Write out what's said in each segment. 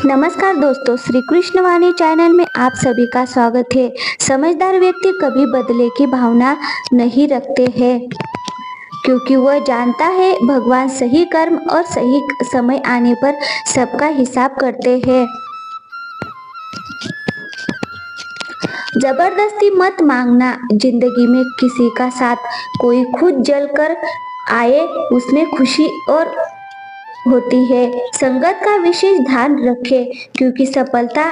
नमस्कार दोस्तों, श्री कृष्ण वाणी चैनल में आप सभी का स्वागत है। समझदार व्यक्ति कभी बदले की भावना नहीं रखते हैं, क्योंकि वह जानता है भगवान सही कर्म और सही समय आने पर सबका हिसाब करते हैं। जबरदस्ती मत मांगना। जिंदगी में किसी का साथ कोई खुद जल कर आए, उसमें खुशी और होती है। संगत का विशेष ध्यान रखें, क्योंकि सफलता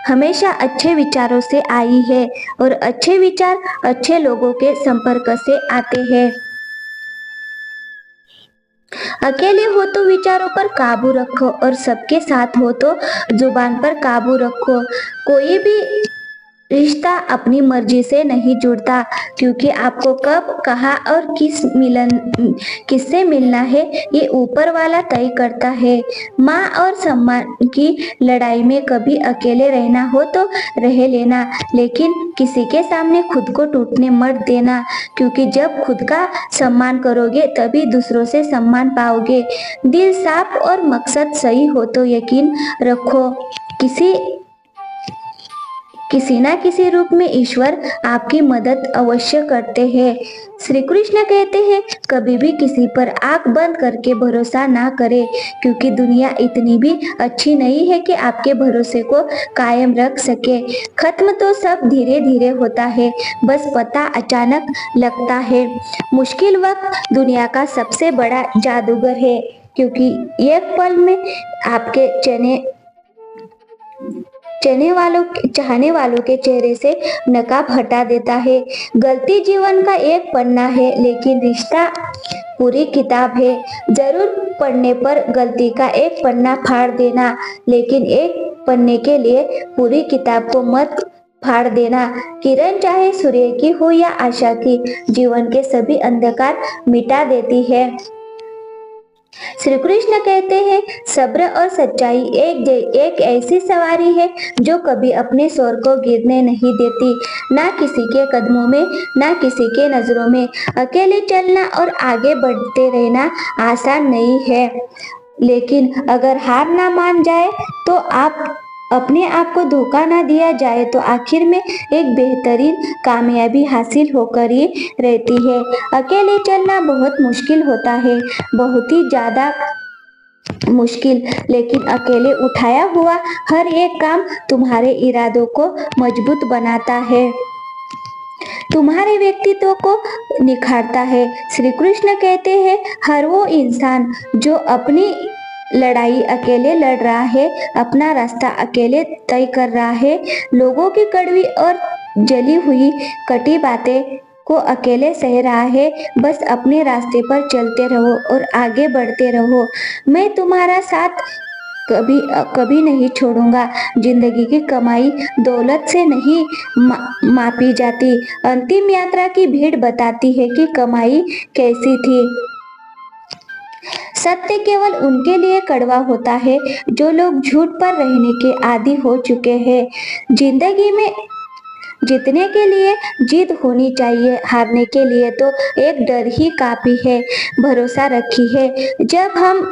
हमेशा अच्छे विचारों से आई है और अच्छे विचार अच्छे लोगों के संपर्क से आते हैं। अकेले हो तो विचारों पर काबू रखो और सबके साथ हो तो जुबान पर काबू रखो। कोई भी रिश्ता अपनी मर्जी से नहीं जुड़ता, क्योंकि आपको कब कहाँ और किससे मिलना है ये ऊपर वाला तय करता है। माँ और सम्मान की लड़ाई में कभी अकेले रहना हो तो रह लेना, लेकिन किसी के सामने खुद को टूटने मत देना, क्योंकि जब खुद का सम्मान करोगे तभी दूसरों से सम्मान पाओगे। दिल साफ और मकसद सही हो तो यकीन रखो, किसी ना किसी रूप में ईश्वर आपकी मदद अवश्य करते हैं। श्री कृष्ण कहते हैं, कभी भी किसी पर आंख बंद करके भरोसा ना करें, क्योंकि दुनिया इतनी भी अच्छी नहीं है कि आपके भरोसे को कायम रख सके। खत्म तो सब धीरे धीरे होता है, बस पता अचानक लगता है। मुश्किल वक्त दुनिया का सबसे बड़ा जादूगर है, क्योंकि एक पल में आपके चाहने वालों के चेहरे से नकाब हटा देता है। गलती जीवन का एक पन्ना है, लेकिन रिश्ता पूरी किताब है। जरूर पढ़ने पर गलती का एक पन्ना फाड़ देना, लेकिन एक पन्ने के लिए पूरी किताब को मत फाड़ देना। किरण चाहे सूर्य की हो या आशा की, जीवन के सभी अंधकार मिटा देती है। श्री कृष्ण कहते हैं, सब्र और सच्चाई एक ऐसी सवारी है जो कभी अपने स्वर को गिरने नहीं देती, ना किसी के कदमों में ना किसी के नजरों में। अकेले चलना और आगे बढ़ते रहना आसान नहीं है, लेकिन अगर हार ना मान जाए तो अपने आप को धोखा ना दिया जाए तो आखिर में एक बेहतरीन कामयाबी हासिल होकर ही रहती है। अकेले चलना बहुत मुश्किल होता है, बहुत ही ज्यादा मुश्किल, लेकिन अकेले उठाया हुआ हर एक काम तुम्हारे इरादों को मजबूत बनाता है, तुम्हारे व्यक्तित्व को निखारता है। श्री कृष्ण कहते हैं, हर वो इंसान जो अपनी लड़ाई अकेले लड़ रहा है, अपना रास्ता अकेले तय कर रहा है, लोगों की कड़वी और जली हुई कटी बातें को अकेले सह रहा है, बस अपने रास्ते पर चलते रहो और आगे बढ़ते रहो। मैं तुम्हारा साथ कभी नहीं छोड़ूंगा। जिंदगी की कमाई दौलत से नहीं मापी जाती। अंतिम यात्रा की भीड़ बताती है कि कमाई कैसी थी। सत्य केवल उनके लिए कड़वा होता है जो लोग झूठ पर रहने के आदी हो चुके हैं। जिंदगी में जीतने के लिए जीत होनी चाहिए, हारने के लिए तो एक डर ही काफी है। भरोसा रखिए, जब हम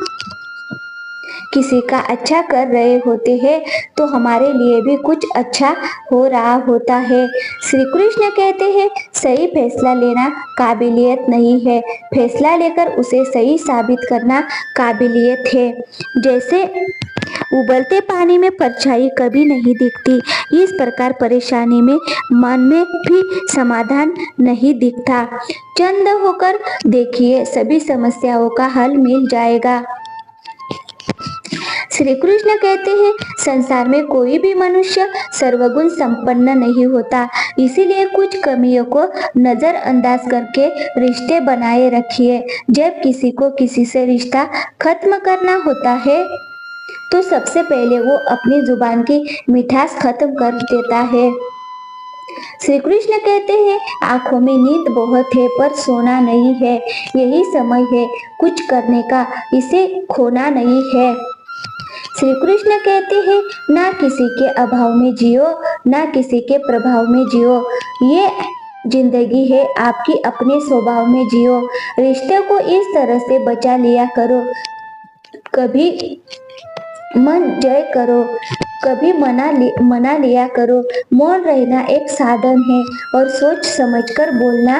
किसी का अच्छा कर रहे होते हैं तो हमारे लिए भी कुछ अच्छा हो रहा होता है। श्री कृष्ण कहते हैं, सही फैसला लेना काबिलियत नहीं है, फैसला लेकर उसे सही साबित करना काबिलियत है। जैसे उबलते पानी में परछाई कभी नहीं दिखती, इस प्रकार परेशानी में मन में भी समाधान नहीं दिखता। चंद होकर देखिए, सभी समस्याओं का हल मिल जाएगा। श्री कृष्ण कहते हैं, संसार में कोई भी मनुष्य सर्वगुण संपन्न नहीं होता, इसीलिए कुछ कमियों को नजरअंदाज करके रिश्ते बनाए रखिए। जब किसी को किसी से रिश्ता खत्म करना होता है तो सबसे पहले वो अपनी जुबान की मिठास खत्म कर देता है। श्री कृष्ण कहते हैं, आंखों में नींद बहुत है पर सोना नहीं है, यही समय है कुछ करने का, इसे खोना नहीं है। श्री कृष्ण कहते हैं, ना किसी के अभाव में जियो, ना किसी के प्रभाव में जियो, ये जिंदगी है आपकी अपने स्वभाव में जियो। रिश्ते को इस तरह से बचा लिया करो, कभी मन जय करो, कभी मना लिया करो। मौन रहना एक साधन है और सोच समझकर बोलना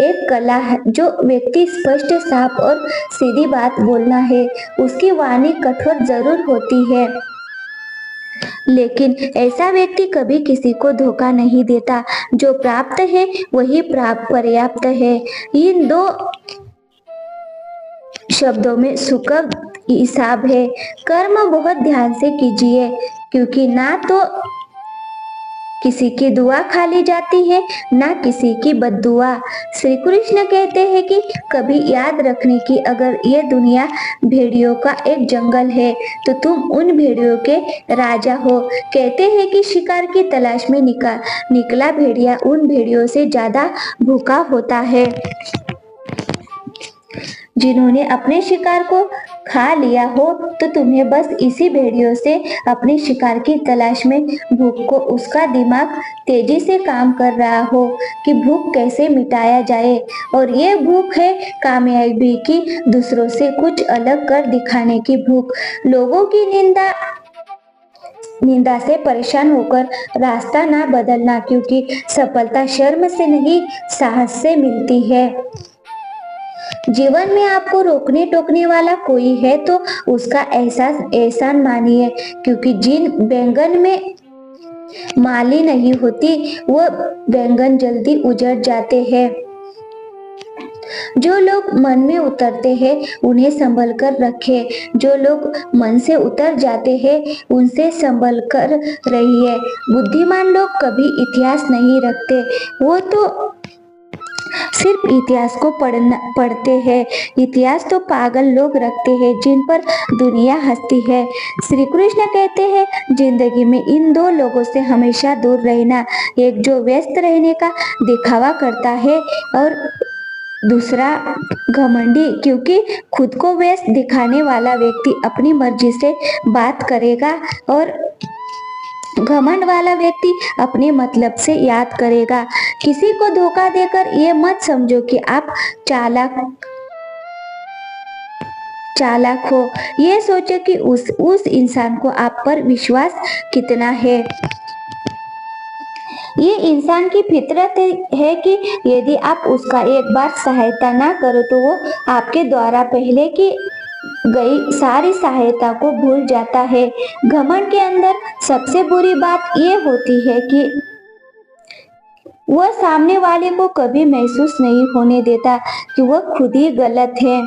एक कला है। जो व्यक्ति स्पष्ट, साफ और सीधी बात बोलना है, उसकी वाणी कठोर जरूर होती है, लेकिन ऐसा व्यक्ति कभी किसी को धोखा नहीं देता। जो प्राप्त है वही पर्याप्त है। इन दो शब्दों में सुकब हिसाब है। कर्म बहुत ध्यान से कीजिए, क्योंकि ना तो किसी की दुआ खाली जाती है, ना किसी की बद्दुआ। श्री कृष्ण कहते हैं कि कभी याद रखने की, अगर ये दुनिया भेड़ियों का एक जंगल है तो तुम उन भेड़ियों के राजा हो। कहते हैं कि शिकार की तलाश में निकला भेड़िया उन भेड़ियों से ज्यादा भूखा होता है जिन्होंने अपने शिकार को खा लिया हो। तो तुम्हें बस इसी भेड़ियों से अपने शिकार की तलाश में भूख को, उसका दिमाग तेजी से काम कर रहा हो कि भूख कैसे मिटाया जाए, और ये भूख है कामयाबी की, दूसरों से कुछ अलग कर दिखाने की भूख। लोगों की निंदा से परेशान होकर रास्ता ना बदलना, क्योंकि सफलता शर्म से नहीं, साहस से मिलती है। जीवन में आपको रोकने टोकने वाला कोई है तो उसका एहसान मानिए, क्योंकि जिन बैंगन में माली नहीं होती वो बैंगन जल्दी उजड़ जाते हैं। जो लोग मन में उतरते हैं उन्हें संभल कर रखें। जो लोग मन से उतर जाते हैं उनसे संभल कर रहिए। बुद्धिमान लोग कभी इतिहास नहीं रखते, वो तो सिर्फ इतिहास को पढ़ते हैं। इतिहास तो पागल लोग रखते हैं जिन पर दुनिया हंसती है। श्री कृष्ण कहते हैं जिंदगी में इन दो लोगों से हमेशा दूर रहना, एक जो व्यस्त रहने का दिखावा करता है और दूसरा घमंडी, क्योंकि खुद को व्यस्त दिखाने वाला व्यक्ति अपनी मर्जी से बात करेगा और घमंड वाला व्यक्ति अपने मतलब से याद करेगा। किसी को धोखा देकर ये मत समझो कि आप चालाक हो। ये सोचो कि उस इंसान को आप पर विश्वास कितना है। ये इंसान की फितरत है कि यदि आप उसका एक बार सहायता ना करो तो वो आपके द्वारा पहले की गई सारी सहायता को भूल जाता है। घमंड के अंदर सबसे बुरी बात ये होती है कि वह सामने वाले को कभी महसूस नहीं होने देता कि वह खुद ही गलत है।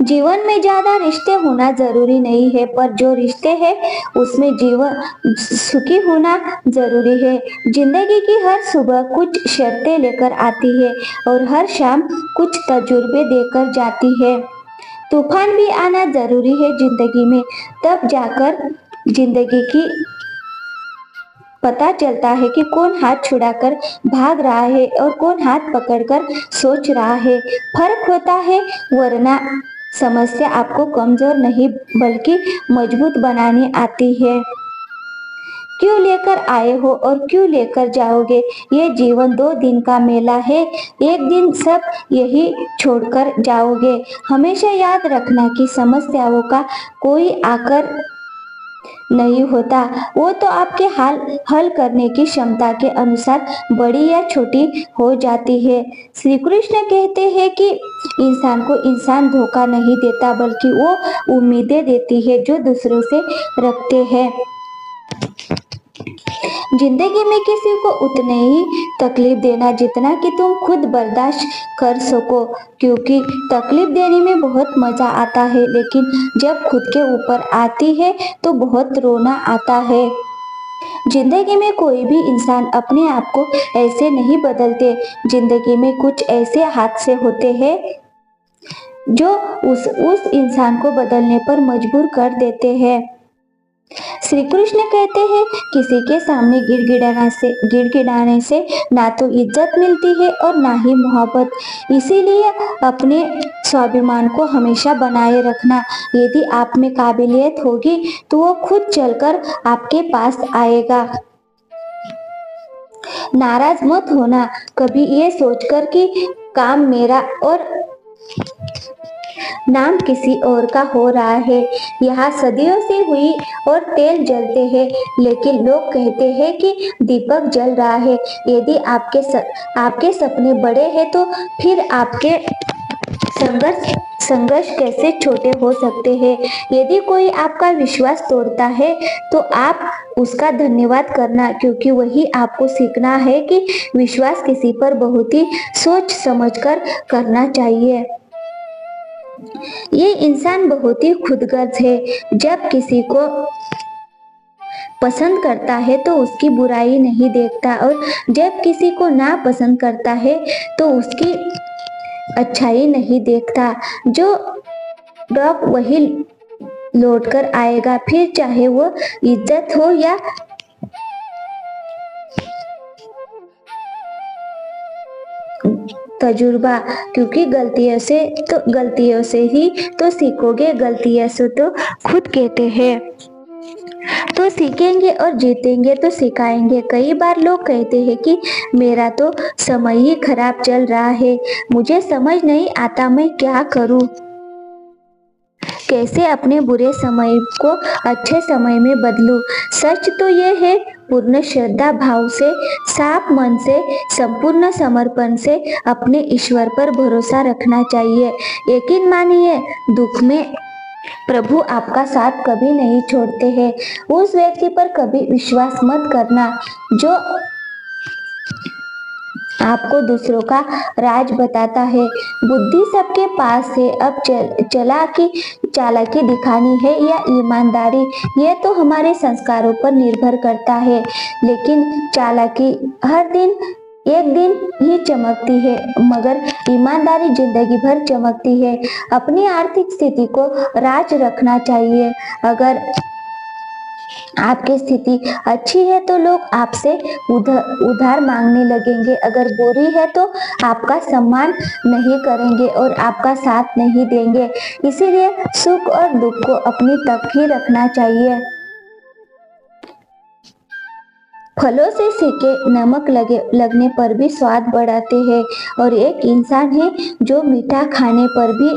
जीवन में ज्यादा रिश्ते होना जरूरी नहीं है, पर जो रिश्ते हैं उसमें जीवन सुखी होना जरूरी है। जिंदगी की हर सुबह कुछ शर्तें लेकर आती है और हर शाम कुछ तजुर्बे देकर जाती है। तूफान भी आना जरूरी है जिंदगी में, तब जाकर जिंदगी की पता चलता है कि कौन हाथ छुड़ाकर भाग रहा है और कौन हाथ पकड़कर सोच रहा है। फर्क होता है, वरना समस्या आपको कमजोर नहीं बल्कि मजबूत बनाने आती है। क्यों लेकर आए हो और क्यों लेकर जाओगे? ये जीवन 2 दिन का मेला है, एक दिन सब यही छोड़कर जाओगे। हमेशा याद रखना कि समस्याओं का कोई आकर नहीं होता, वो तो आपके हल करने की क्षमता के अनुसार बड़ी या छोटी हो जाती है। श्री कृष्ण कहते हैं कि इंसान को इंसान धोखा नहीं देता, बल्कि वो उम्मीदें देती है जो दूसरों से रखते हैं। जिंदगी में किसी को उतने ही तकलीफ देना जितना कि तुम खुद बर्दाश्त कर सको, क्योंकि तकलीफ देने में बहुत मजा आता है, लेकिन जब खुद के ऊपर आती है तो बहुत रोना आता है। जिंदगी में कोई भी इंसान अपने आप को ऐसे नहीं बदलते। जिंदगी में कुछ ऐसे हादसे होते हैं जो उस इंसान को बदलने पर मजबूर कर देते हैं। श्री कृष्ण कहते हैं किसी के सामने गिड़गिड़ाने से ना तो इज्जत मिलती है और ना ही मोहब्बत। इसीलिए अपने स्वाभिमान को हमेशा बनाए रखना। यदि आप में काबिलियत होगी तो वो खुद चलकर आपके पास आएगा। नाराज मत होना कभी ये सोचकर कि काम मेरा और नाम किसी और का हो रहा है। यहाँ सदियों से हुई और तेल जलते हैं, लेकिन लोग कहते हैं कि दीपक जल रहा है। यदि आपके सपने बड़े हैं तो फिर आपके संघर्ष कैसे छोटे हो सकते हैं। यदि कोई आपका विश्वास तोड़ता है तो आप उसका धन्यवाद करना, क्योंकि वही आपको सीखना है कि विश्वास किसी पर बहुत ही सोच समझकर करना चाहिए। ये इंसान बहुत ही खुदगर्ज है। जब किसी को पसंद करता है तो उसकी बुराई नहीं देखता, और जब किसी को ना पसंद करता है तो उसकी अच्छाई नहीं देखता। जो डॉग वही लौट कर आएगा, फिर चाहे वो इज्जत हो या तजुर्बा, क्योंकि गलतियों से ही तो सीखोगे। गलतियों से तो खुद कहते हैं तो सीखेंगे, और जीतेंगे तो सिखाएंगे। कई बार लोग कहते हैं कि मेरा तो समय ही खराब चल रहा है, मुझे समझ नहीं आता मैं क्या करूं, कैसे अपने बुरे समय को अच्छे समय में बदलूं। सच तो यह है, पूर्ण श्रद्धा भाव से, साफ मन से, संपूर्ण समर्पण से अपने ईश्वर पर भरोसा रखना चाहिए। यकीन मानिए, दुख में प्रभु आपका साथ कभी नहीं छोड़ते हैं। उस व्यक्ति पर कभी विश्वास मत करना जो आपको दूसरों का राज बताता है। बुद्धि सबके पास है, अब चालाकी दिखानी है या ईमानदारी, यह तो हमारे संस्कारों पर निर्भर करता है। लेकिन चालाकी एक दिन ही चमकती है, मगर ईमानदारी जिंदगी भर चमकती है। अपनी आर्थिक स्थिति को राज रखना चाहिए। अगर आपकी स्थिति अच्छी है तो लोग आपसे उधार मांगने लगेंगे। अगर बुरी है तो आपका सम्मान नहीं करेंगे और आपका साथ नहीं देंगे। इसीलिए सुख और दुख को अपनी तक ही रखना चाहिए। फलों से सीखे नमक लगने पर भी स्वाद बढ़ाते हैं, और एक इंसान है जो मीठा खाने पर भी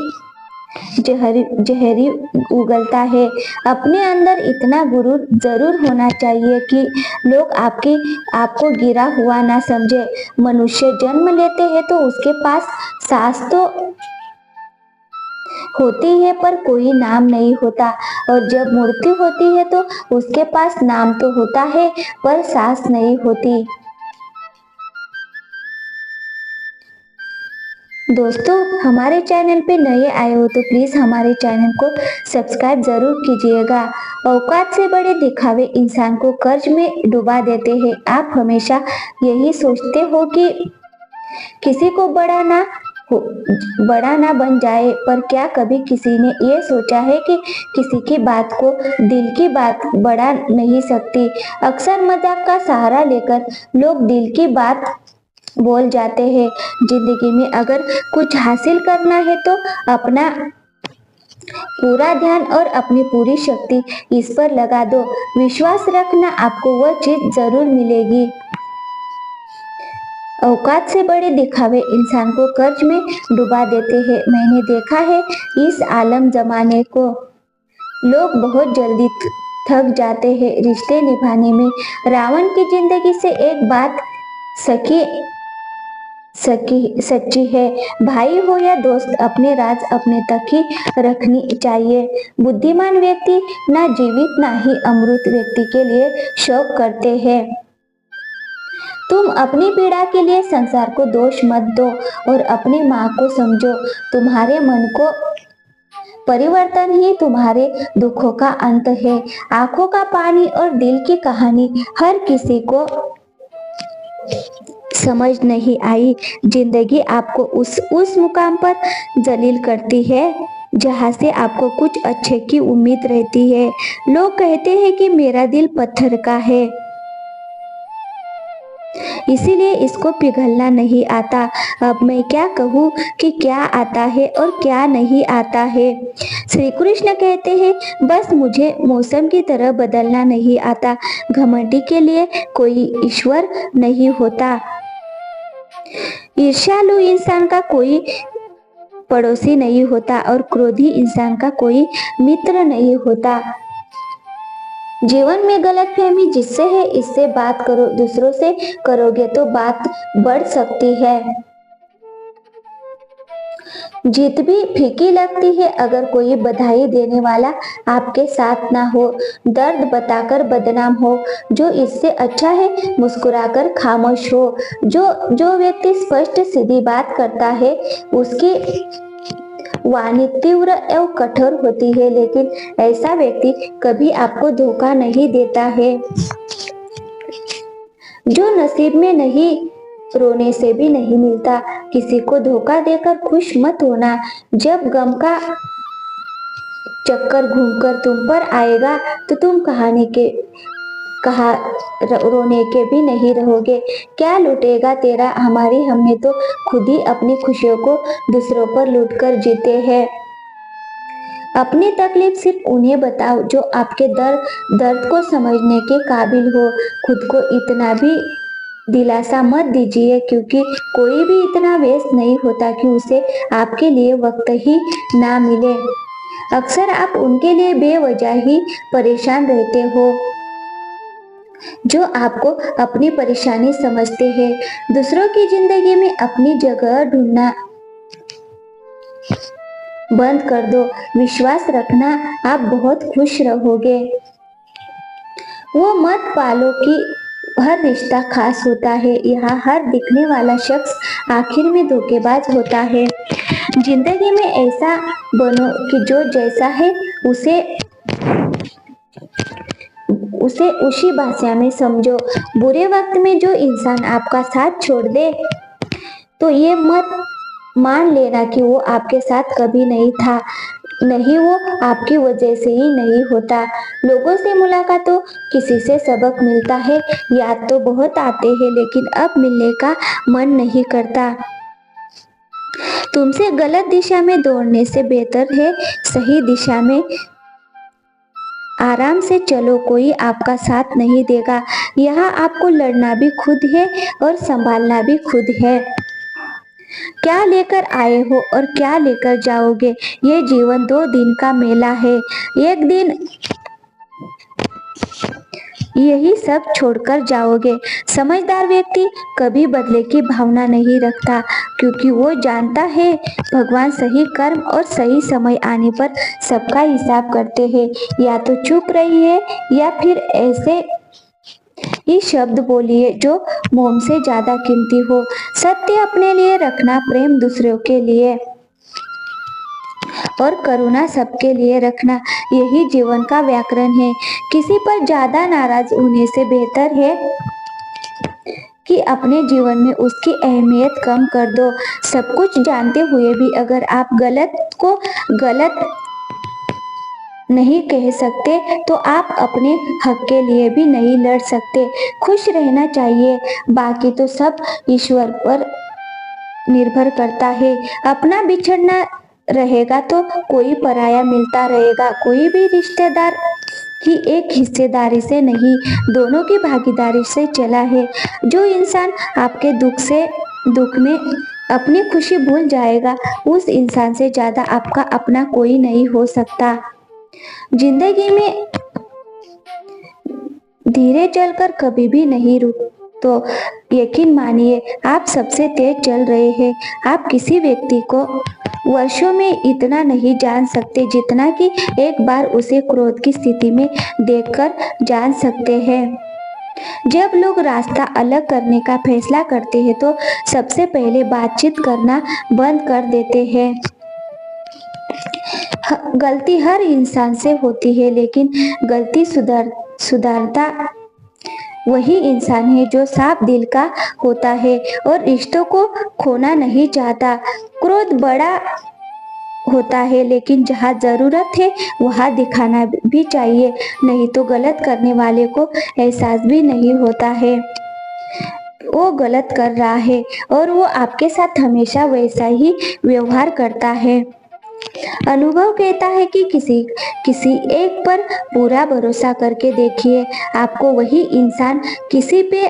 जहरी उगलता है। अपने अंदर इतना गुरूर जरूर होना चाहिए कि लोग आपको गिरा हुआ ना समझे। मनुष्य जन्म लेते हैं तो उसके पास सांस तो होती है पर कोई नाम नहीं होता, और जब मृत्यु होती है तो उसके पास नाम तो होता है पर सांस नहीं होती। दोस्तों, हमारे चैनल पे नए आए हो तो प्लीज हमारे चैनल को सब्सक्राइब जरूर कीजिएगा। औकात से बड़े दिखावे इंसान को कर्ज में डुबा देते हैं। आप हमेशा यही सोचते हो कि किसी को बड़ा ना बन जाए, पर क्या कभी किसी ने ये सोचा है कि किसी की बात को, दिल की बात बढ़ा नहीं सकती। अक्सर मजाक का सहारा लेकर लोग दिल की बात बोल जाते हैं। जिंदगी में अगर कुछ हासिल करना है तो अपना पूरा ध्यान और अपनी पूरी शक्ति इस पर लगा दो। विश्वास रखना, आपको वह चीज जरूर मिलेगी। औकात से बड़े दिखावे इंसान को कर्ज में डुबा देते हैं। मैंने देखा है इस आलम जमाने को, लोग बहुत जल्दी थक जाते हैं रिश्ते निभाने में। रावण की जिंदगी से एक बात सच्ची है, भाई हो या दोस्त, अपने राज अपने तक ही रखनी चाहिए। बुद्धिमान व्यक्ति ना जीवित ना ही अमृत व्यक्ति के लिए शौक करते हैं। तुम अपनी पीड़ा के लिए संसार को दोष मत दो और अपनी माँ को समझो। तुम्हारे मन को परिवर्तन ही तुम्हारे दुखों का अंत है। आंखों का पानी और दिल की कहानी हर किसी को समझ नहीं आई। जिंदगी आपको उस मुकाम पर जलील करती है जहाँ से आपको कुछ अच्छे की उम्मीद रहती है। लोग कहते हैं कि मेरा दिल पत्थर का है, इसीलिए इसको पिघलना नहीं आता। अब मैं क्या कहूँ कि क्या आता है और क्या नहीं आता है। श्री कृष्ण कहते हैं, बस मुझे मौसम की तरह बदलना नहीं आता। घमंडी के लिए कोई ईश्वर नहीं होता। ईर्ष्यालु इंसान का कोई पड़ोसी नहीं होता और क्रोधी इंसान का कोई मित्र नहीं होता। जीवन में गलतफहमी जिससे है इससे बात करो, दूसरों से करोगे तो बात बढ़ सकती है। जीत भी फीकी लगती है अगर कोई बधाई देने वाला आपके साथ ना हो, दर्द बताकर बदनाम हो। जो इससे अच्छा है मुस्कुराकर खामोश हो। जो व्यक्ति स्पष्ट सीधी बात करता है उसकी वाणी तीव्र एवं कठोर होती है, लेकिन ऐसा व्यक्ति कभी आपको धोखा नहीं देता है। जो नसीब में नहीं रोने से भी नहीं मिलता। किसी को धोखा देकर खुश मत होना। जब गम का चक्कर घूमकर तुम पर आएगा तो तुम कहा रोने के भी नहीं रहोगे। क्या लूटेगा तेरा हमारी, हमने तो खुद ही अपनी खुशियों को दूसरों पर लूटकर जीते हैं। अपनी तकलीफ सिर्फ उन्हें बताओ जो आपके दर्द को समझने के काबिल हो। खुद को इतना भी दिलासा मत दीजिए, क्योंकि कोई भी इतना व्यस्त नहीं होता कि उसे आपके लिए वक्त ही ना मिले। अक्सर आप उनके लिए बेवजह ही परेशान रहते हो जो आपको अपनी परेशानी समझते हैं। दूसरों की जिंदगी में अपनी जगह ढूंढना बंद कर दो। विश्वास रखना, आप बहुत खुश रहोगे। वो मत पालो कि हर रिश्ता खास होता है। यहाँ हर दिखने वाला शख्स आखिर में धोखेबाज होता है। जिंदगी में ऐसा बनो कि जो जैसा है उसे उसी भाषा में समझो। बुरे वक्त में जो इंसान आपका साथ छोड़ दे तो ये मत मान लेना कि वो आपके साथ कभी नहीं था। नहीं, वो आपकी वजह से ही नहीं होता। लोगों से मुलाकात तो किसी से सबक मिलता है। याद तो बहुत आते हैं लेकिन अब मिलने का मन नहीं करता। तुमसे गलत दिशा में दौड़ने से बेहतर है सही दिशा में आराम से चलो। कोई आपका साथ नहीं देगा। यहाँ आपको लड़ना भी खुद है और संभालना भी खुद है। क्या लेकर आए हो और क्या लेकर जाओगे, ये जीवन 2 दिन का मेला है। एक दिन यही सब छोड़कर जाओगे। समझदार व्यक्ति कभी बदले की भावना नहीं रखता, क्योंकि वो जानता है भगवान सही कर्म और सही समय आने पर सबका हिसाब करते हैं। या तो चुप रहिए या फिर ऐसे ये शब्द बोलिए जो मोम से ज्यादा कीमती हो। सत्य अपने लिए रखना, प्रेम दूसरों के लिए और करुणा सबके लिए रखना, यही जीवन का व्याकरण है। किसी पर ज्यादा नाराज होने से बेहतर है कि अपने जीवन में उसकी अहमियत कम कर दो। सब कुछ जानते हुए भी अगर आप गलत को गलत नहीं कह सकते तो आप अपने हक के लिए भी नहीं लड़ सकते। खुश रहना चाहिए, बाकी तो सब ईश्वर पर निर्भर करता है। अपना बिछड़ना रहेगा तो कोई पराया मिलता रहेगा। कोई भी रिश्तेदार ही एक हिस्सेदारी से नहीं, दोनों की भागीदारी से चला है। जो इंसान आपके दुख में अपनी खुशी भूल जाएगा, उस इंसान से ज्यादा आपका अपना कोई नहीं हो सकता। जिंदगी में धीरे चलकर कभी भी नहीं रुक तो यकीन मानिए आप सबसे तेज चल रहे हैं। आप किसी व्यक्ति को वर्षों में इतना नहीं जान सकते जितना कि एक बार उसे क्रोध की स्थिति में देखकर जान सकते हैं। जब लोग रास्ता अलग करने का फैसला करते हैं तो सबसे पहले बातचीत करना बंद कर देते हैं। गलती हर इंसान से होती है, लेकिन गलती सुधारता वही इंसान है जो साफ दिल का होता है और रिश्तों को खोना नहीं चाहता। क्रोध बड़ा होता है, लेकिन जहाँ जरूरत है वहाँ दिखाना भी चाहिए, नहीं तो गलत करने वाले को एहसास भी नहीं होता है वो गलत कर रहा है और वो आपके साथ हमेशा वैसा ही व्यवहार करता है। अनुभव कहता है कि किसी एक पर पूरा भरोसा करके देखिए, आपको वही इंसान किसी पे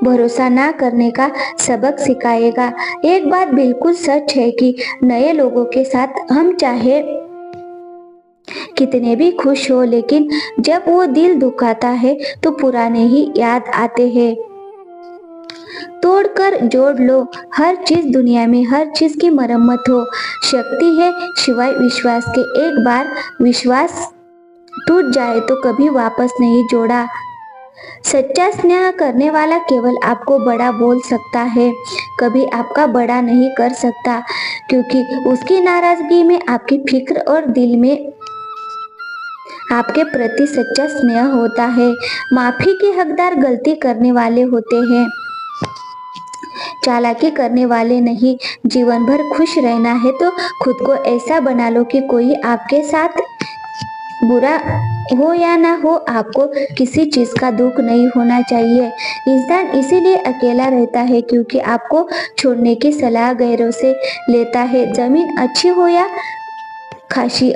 भरोसा ना करने का सबक सिखाएगा। एक बात बिल्कुल सच है कि नए लोगों के साथ हम चाहे कितने भी खुश हो, लेकिन जब वो दिल दुखाता है तो पुराने ही याद आते हैं। तोड़कर जोड़ लो। हर चीज दुनिया में, हर चीज की मरम्मत हो सकती है सिवाय विश्वास के। एक बार विश्वास टूट जाए तो कभी वापस नहीं जोड़ा। सच्चा स्नेह करने वाला केवल आपको बड़ा बोल सकता है, कभी आपका बड़ा नहीं कर सकता, क्योंकि उसकी नाराजगी में आपकी फिक्र और दिल में आपके प्रति सच्चा स्नेह होता है। माफी के हकदार गलती करने वाले होते हैं, चालाकी करने वाले नहीं। जीवन भर खुश रहना है तो खुद को ऐसा बना लो कि कोई आपके साथ बुरा हो या ना हो, आपको किसी चीज का दुख नहीं होना चाहिए। इंसान इसीलिए अकेला रहता है क्योंकि आपको छोड़ने की सलाह गैरों से लेता है। जमीन अच्छी हो या खासी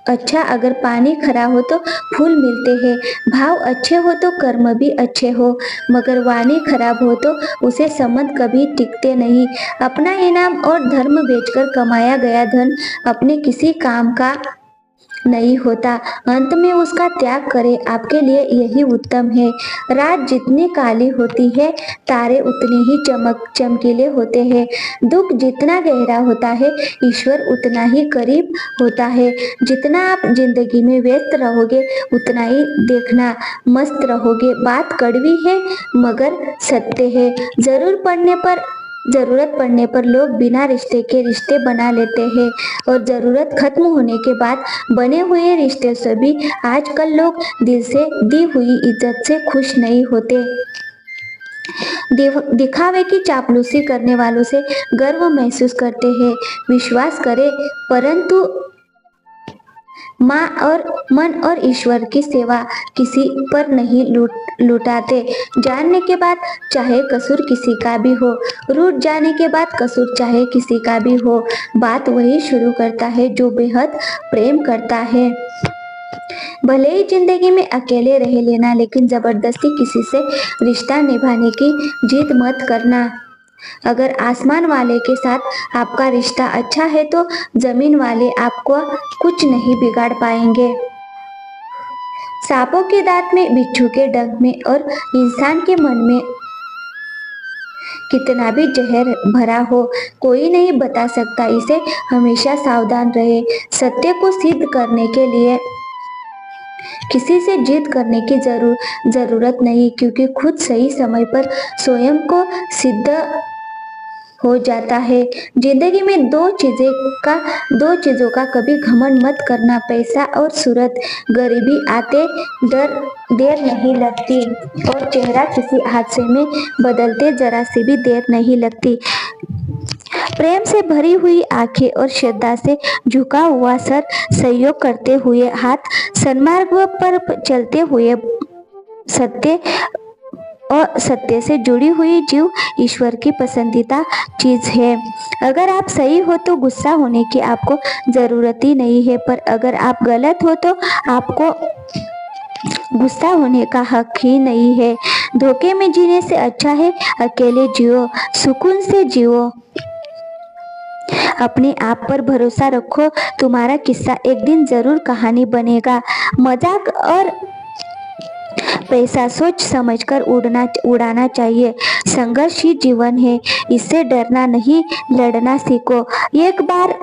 अच्छा, अगर पानी खरा हो तो फूल मिलते हैं। भाव अच्छे हो तो कर्म भी अच्छे हो, मगर वाणी खराब हो तो उसे संबंध कभी टिकते नहीं। अपना इनाम और धर्म बेचकर कमाया गया धन अपने किसी काम का नहीं होता, अंत में उसका त्याग करे। आपके लिए यही उत्तम है। रात जितनी काली होती है, तारे उतने ही चमकीले होते हैं। दुख जितना गहरा होता है, ईश्वर उतना ही करीब होता है। जितना आप जिंदगी में व्यस्त रहोगे, उतना ही देखना मस्त रहोगे। बात कड़वी है मगर सत्य है। जरूरत पड़ने पर लोग बिना रिश्ते के रिश्ते बना लेते हैं, और जरूरत खत्म होने के बाद बने हुए रिश्ते से भी आजकल लोग दिल से दी हुई इज्जत से खुश नहीं होते। दिखावे की चापलूसी करने वालों से गर्व महसूस करते हैं। विश्वास करें, परंतु मन और ईश्वर की सेवा किसी पर नहीं लुटाते। जानने के बाद चाहे कसूर किसी का भी हो, रूठ जाने के बाद कसूर चाहे किसी का भी हो, बात वही शुरू करता है जो बेहद प्रेम करता है। भले ही जिंदगी में अकेले रह लेना, लेकिन जबरदस्ती किसी से रिश्ता निभाने की जिद मत करना। अगर आसमान वाले के साथ आपका रिश्ता अच्छा है तो जमीन वाले आपको कुछ नहीं बिगाड़ पाएंगे। सांपों के दांत में, बिच्छू के डंक में और इंसान के मन में कितना भी जहर भरा हो, कोई नहीं बता सकता। इसे हमेशा सावधान रहे। सत्य को सिद्ध करने के लिए किसी से जिद करने की जरूरत नहीं, क्योंकि खुद सही समय पर स्वयं को सिद्ध हो जाता है। जिंदगी में दो चीजों का कभी घमंड मत करना, पैसा और सूरत। गरीबी आते देर नहीं लगती, और चेहरा किसी हादसे में बदलते जरा सी भी देर नहीं लगती। प्रेम से भरी हुई आंखें और श्रद्धा से झुका हुआ सर, सहयोग करते हुए हाथ, सन्मार्ग पर चलते हुए सत्य से जुड़ी हुई जीव ईश्वर की पसंदीदा चीज है। अगर आप सही हो तो गुस्सा होने की आपको जरूरत ही नहीं है, पर अगर आप गलत हो तो आपको गुस्सा होने का हक ही नहीं है। धोखे में जीने से अच्छा है अकेले जियो, सुकून से जियो। अपने आप पर भरोसा रखो, तुम्हारा किस्सा एक दिन जरूर कहानी बनेगा। मजाक और पैसा सोच समझकर उड़ाना चाहिए। संघर्ष ही जीवन है, इससे डरना नहीं, लड़ना सीखो। एक बार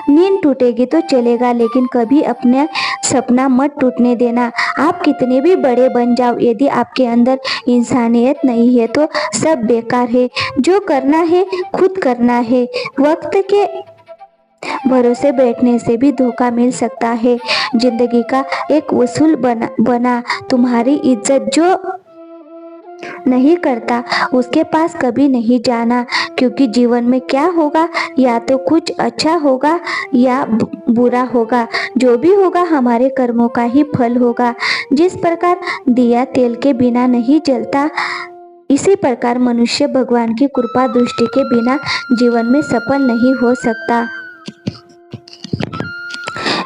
नींद टूटेगी तो चलेगा, लेकिन कभी अपने सपना मत टूटने देना। आप कितने भी बड़े बन जाओ, यदि आपके अंदर इंसानियत नहीं है तो सब बेकार है। जो करना है खुद करना है। वक्त के भरोसे बैठने से भी धोखा मिल सकता है। जिंदगी का एक वसूल बना। तुम्हारी इज्जत जो नहीं करता उसके पास कभी नहीं जाना, क्योंकि जीवन में क्या होगा, या तो कुछ अच्छा होगा या बुरा होगा। जो भी होगा हमारे कर्मों का ही फल होगा। जिस प्रकार दिया तेल के बिना नहीं जलता, इसी प्रकार मनुष्य भगवान की कृपा दृष्टि के बिना जीवन में सफल नहीं हो सकता।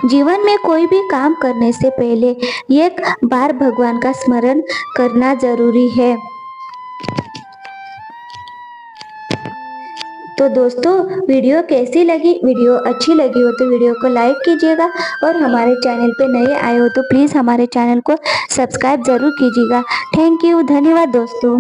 जीवन में कोई भी काम करने से पहले एक बार भगवान का स्मरण करना जरूरी है। तो दोस्तों वीडियो कैसी लगी? वीडियो अच्छी लगी हो तो वीडियो को लाइक कीजिएगा और हमारे चैनल पे नए आए हो तो प्लीज़ हमारे चैनल को सब्सक्राइब ज़रूर कीजिएगा। थैंक यू, धन्यवाद दोस्तों।